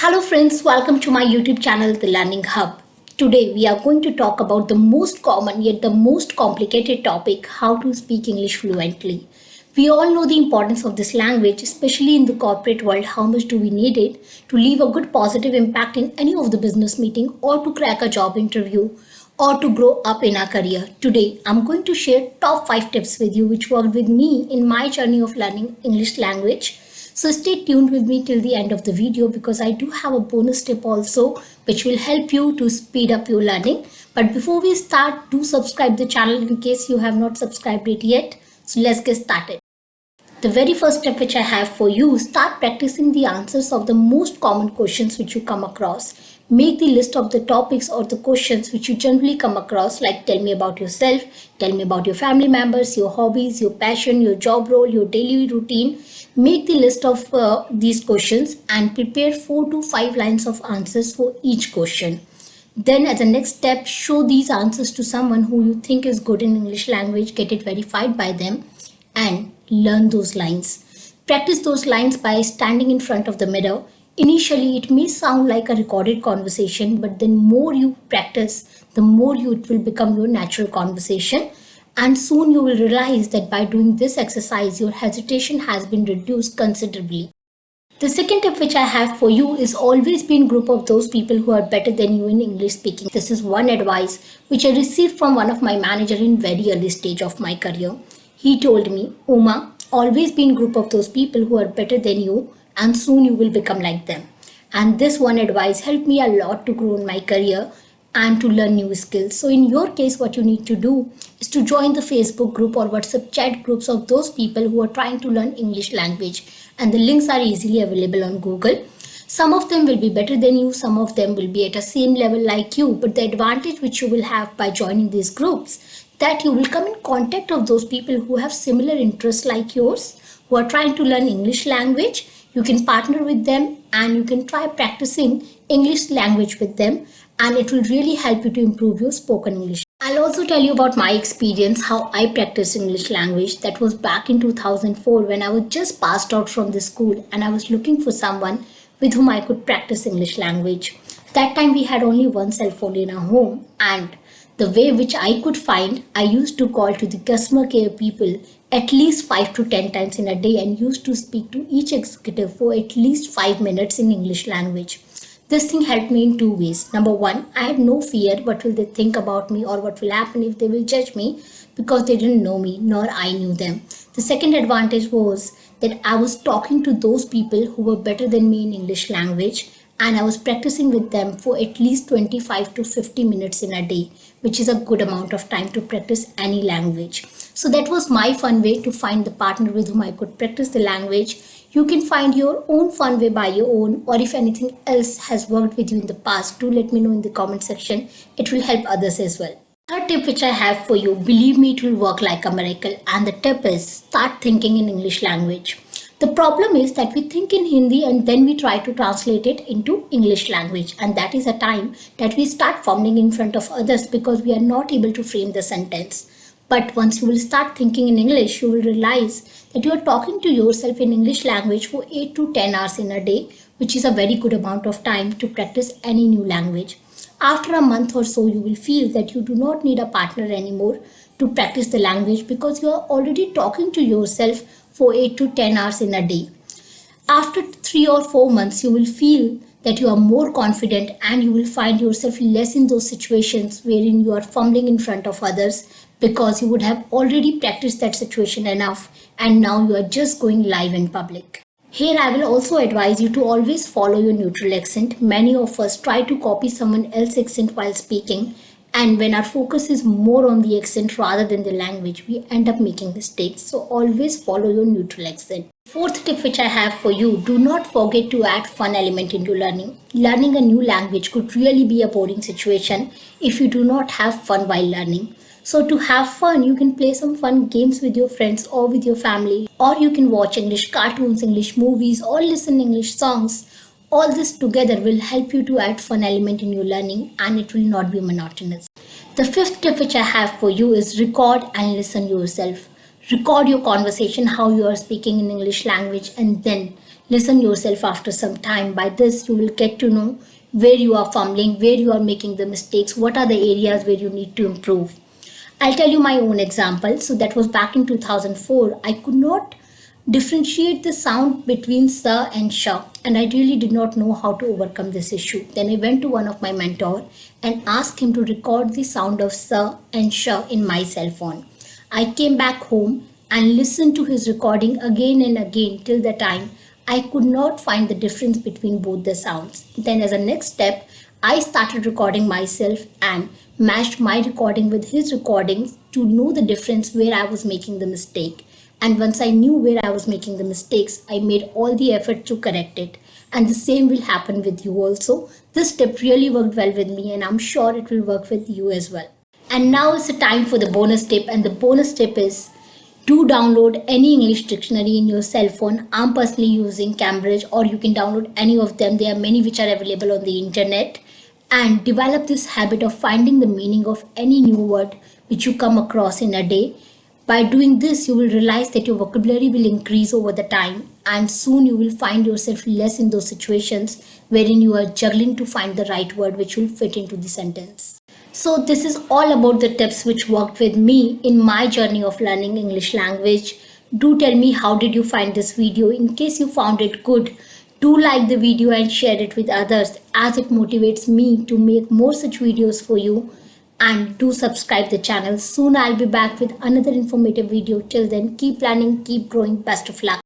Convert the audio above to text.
Hello friends, welcome to my YouTube channel The Learning Hub. Today we are going to talk about the most common yet the most complicated topic, how to speak English fluently. We all know the importance of this language, especially in the corporate world. How much do we need it to leave a good positive impact in any of the business meeting or to crack a job interview or to grow up in our career. Today I'm going to share top 5 tips with you which worked with me in my journey of learning English language. So stay tuned with me till the end of the video because I do have a bonus tip also which will help you to speed up your learning. But before we start, do subscribe the channel in case you have not subscribed it yet. So let's get started. The very first step which I have for you, start practicing the answers of the most common questions which you come across. Make the list of the topics or the questions which you generally come across, like tell me about yourself, tell me about your family members, your hobbies, your passion, your job role, your daily routine. Make the list of these questions and prepare 4 to 5 lines of answers for each question. Then as a next step, show these answers to someone who you think is good in English language, get it verified by them and learn those lines. Practice those lines by standing in front of the mirror. Initially, it may sound like a recorded conversation, but then more you practice, the more it will become your natural conversation. And soon you will realize that by doing this exercise, your hesitation has been reduced considerably. The second tip which I have for you is always be in group of those people who are better than you in English speaking. This is one advice which I received from one of my manager in very early stage of my career. He told me, Uma, always be in group of those people who are better than you and soon you will become like them. And this one advice helped me a lot to grow in my career and to learn new skills. So in your case, what you need to do is to join the Facebook group or WhatsApp chat groups of those people who are trying to learn English language. And the links are easily available on Google. Some of them will be better than you, some of them will be at a same level like you, but the advantage which you will have by joining these groups, that you will come in contact of those people who have similar interests like yours, who are trying to learn English language. You can partner with them and you can try practicing English language with them, and it will really help you to improve your spoken English. I'll also tell you about my experience, how I practiced English language. That was back in 2004 when I was just passed out from the school and I was looking for someone with whom I could practice English language. That time we had only one cell phone in our home, and the way which I could find, I used to call to the customer care people at least 5 to 10 times in a day and used to speak to each executive for at least 5 minutes in English language. This thing helped me in two ways. Number one, I had no fear what will they think about me or what will happen if they will judge me, because they didn't know me nor I knew them. The second advantage was that I was talking to those people who were better than me in English language, and I was practicing with them for at least 25 to 50 minutes in a day, which is a good amount of time to practice any language. So that was my fun way to find the partner with whom I could practice the language. You can find your own fun way by your own, or if anything else has worked with you in the past, do let me know in the comment section. It will help others as well. Third tip which I have for you, believe me, it will work like a miracle. And the tip is start thinking in English language. The problem is that we think in Hindi and then we try to translate it into English language. And that is a time that we start fumbling in front of others because we are not able to frame the sentence. But once you will start thinking in English, you will realize that you are talking to yourself in English language for 8 to 10 hours in a day, which is a very good amount of time to practice any new language. After a month or so, you will feel that you do not need a partner anymore to practice the language because you are already talking to yourself for 8 to 10 hours in a day. After 3 or 4 months, you will feel that you are more confident and you will find yourself less in those situations wherein you are fumbling in front of others, because you would have already practiced that situation enough and now you are just going live in public. Here I will also advise you to always follow your neutral accent. Many of us try to copy someone else's accent while speaking, and when our focus is more on the accent rather than the language, we end up making mistakes. So always follow your neutral accent. Fourth tip which I have for you, do not forget to add fun element into learning. Learning a new language could really be a boring situation if you do not have fun while learning. So to have fun, you can play some fun games with your friends or with your family, or you can watch English cartoons, English movies, or listen English songs. All this together will help you to add fun element in your learning and it will not be monotonous. The fifth tip which I have for you is record and listen yourself. Record your conversation, how you are speaking in English language, and then listen yourself after some time. By this, you will get to know where you are fumbling, where you are making the mistakes, what are the areas where you need to improve. I'll tell you my own example. So that was back in 2004. I could not differentiate the sound between sa and sha, and I really did not know how to overcome this issue. Then I went to one of my mentor and asked him to record the sound of sa and sha in my cell phone. I came back home and listened to his recording again and again till the time I could not find the difference between both the sounds. Then, as a next step, I started recording myself and matched my recording with his recordings to know the difference where I was making the mistake. And once I knew where I was making the mistakes, I made all the effort to correct it. And the same will happen with you also. This step really worked well with me, and I'm sure it will work with you as well. And now is the time for the bonus tip, and the bonus tip is do download any English dictionary in your cell phone. I'm personally using Cambridge, or you can download any of them. There are many which are available on the internet. And develop this habit of finding the meaning of any new word which you come across in a day. By doing this, you will realize that your vocabulary will increase over the time, and soon you will find yourself less in those situations wherein you are juggling to find the right word which will fit into the sentence. So this is all about the tips which worked with me in my journey of learning English language. Do tell me how did you find this video. In case you found it good, do like the video and share it with others, as it motivates me to make more such videos for you. And do subscribe the channel. Soon I'll be back with another informative video. Till then, keep learning, keep growing. Best of luck.